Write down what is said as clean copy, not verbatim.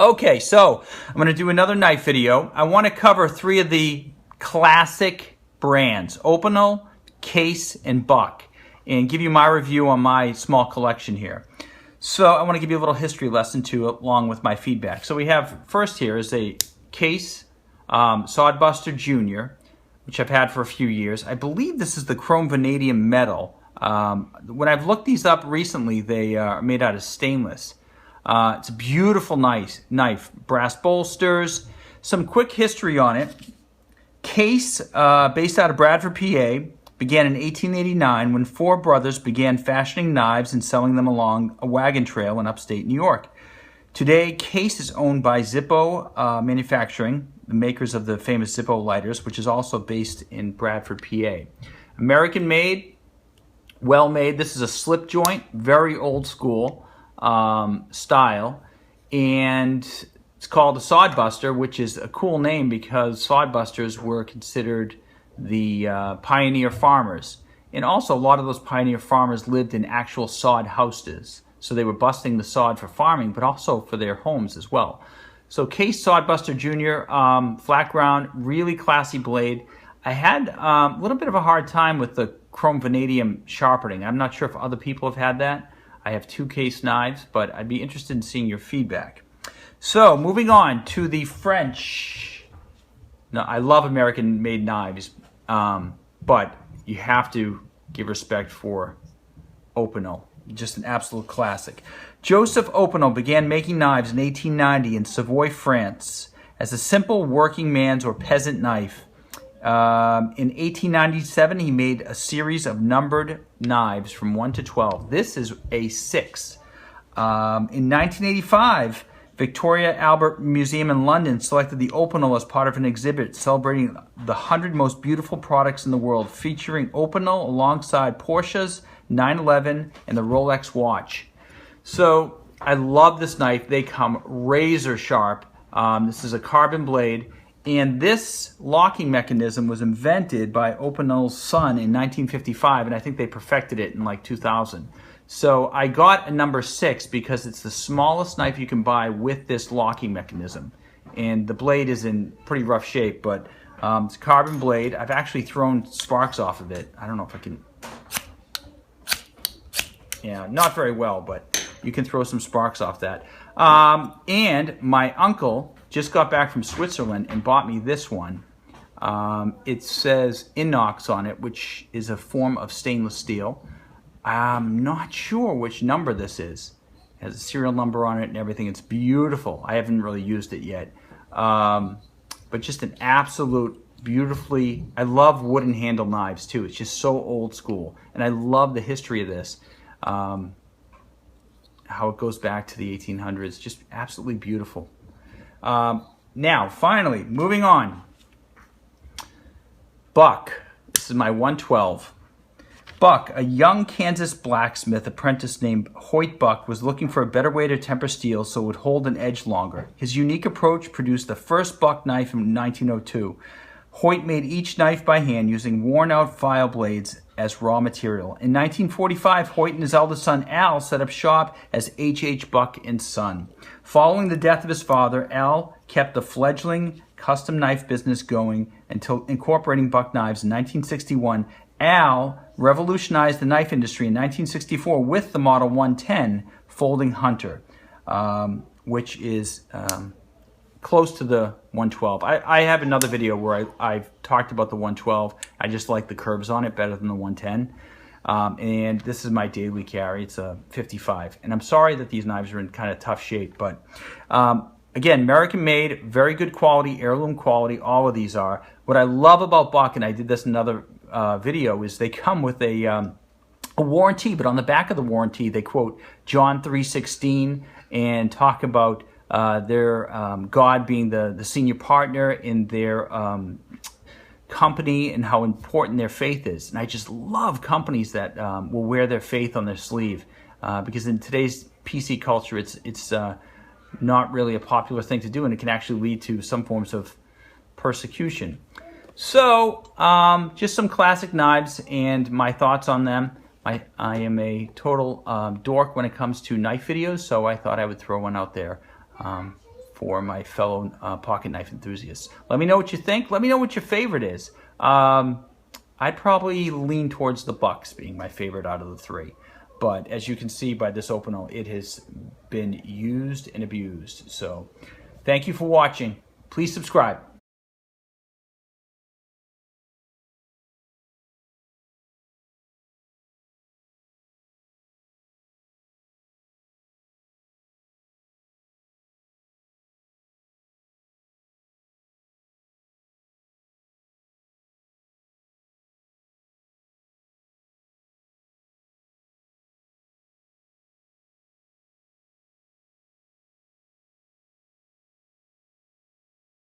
Okay, so I'm going to do another knife video. I want to cover three of the classic brands, OPINEL, Case, and Buck, and give you my review on my small collection here. So I want to give you a little history lesson too, along with my feedback. So we have, first here is a Case Sodbuster Jr., which I've had for a few years. I believe this is the chrome vanadium metal. When I've looked these up recently, they are made out of stainless. It's a beautiful knife, brass bolsters. Some quick history on it. Case, based out of Bradford, PA, began in 1889 when four brothers began fashioning knives and selling them along a wagon trail in upstate New York. Today, Case is owned by Zippo Manufacturing, the makers of the famous Zippo lighters, which is also based in Bradford, PA. American-made, well-made. This is a slip joint, very old school style, and it's called a Sodbuster, which is a cool name because Sodbusters were considered the pioneer farmers, and also a lot of those pioneer farmers lived in actual sod houses, so they were busting the sod for farming but also for their homes as well. So Case Sodbuster Jr., flat ground, really classy blade. I had a little bit of a hard time with the chrome vanadium sharpening. I'm not sure if other people have had that. I have two Case knives, but I'd be interested in seeing your feedback. So, moving on to the French. Now, I love American-made knives, but you have to give respect for OPINEL. Just an absolute classic. Joseph OPINEL began making knives in 1890 in Savoy, France, as a simple working man's or peasant knife. In 1897, he made a series of numbered knives from 1 to 12. This is a 6. In 1985, Victoria Albert Museum in London selected the OPINEL as part of an exhibit celebrating the 100 most beautiful products in the world, featuring OPINEL alongside Porsche's 911 and the Rolex watch. So I love this knife. They come razor sharp. This is a carbon blade. And this locking mechanism was invented by OPINEL's son in 1955, and I think they perfected it in like 2000. So I got a number 6 because it's the smallest knife you can buy with this locking mechanism. And the blade is in pretty rough shape, but it's a carbon blade. I've actually thrown sparks off of it. I don't know if I can... Yeah, not very well, but you can throw some sparks off that. And my uncle just got back from Switzerland and bought me this one. It says inox on it, which is a form of stainless steel. I'm not sure which number this is. It has a serial number on it and everything. It's beautiful. I haven't really used it yet. But just an absolute beautifully... I love wooden handle knives too. It's just so old school. And I love the history of this. How it goes back to the 1800s. Just absolutely beautiful. Now, finally, moving on. Buck. This is my 112. Buck, a young Kansas blacksmith apprentice named Hoyt Buck, was looking for a better way to temper steel so it would hold an edge longer. His unique approach produced the first Buck knife in 1902. Hoyt made each knife by hand using worn-out file blades as raw material. In 1945, Hoyt and his eldest son, Al, set up shop as H.H. Buck & Son. Following the death of his father, Al kept the fledgling custom knife business going until incorporating Buck knives in 1961. Al revolutionized the knife industry in 1964 with the Model 110 Folding Hunter, which is close to the 112. I have another video where I've talked about the 112. I just like the curves on it better than the 110. And this is my daily carry. It's a 55. And I'm sorry that these knives are in kind of tough shape, but again, American made, very good quality, heirloom quality, all of these are. What I love about Buck, and I did this in another video, is they come with a warranty, but on the back of the warranty, they quote John 3:16 and talk about their God being the senior partner in their company and how important their faith is. And I just love companies that will wear their faith on their sleeve because in today's PC culture, it's not really a popular thing to do, and it can actually lead to some forms of persecution. So, just some classic knives and my thoughts on them. I am a total dork when it comes to knife videos, so I thought I would throw one out there for my fellow pocket knife enthusiasts. Let me know what you think. Let me know what your favorite is. I'd probably lean towards the Bucks being my favorite out of the three. But as you can see by this OPINEL, it has been used and abused. So thank you for watching. Please subscribe.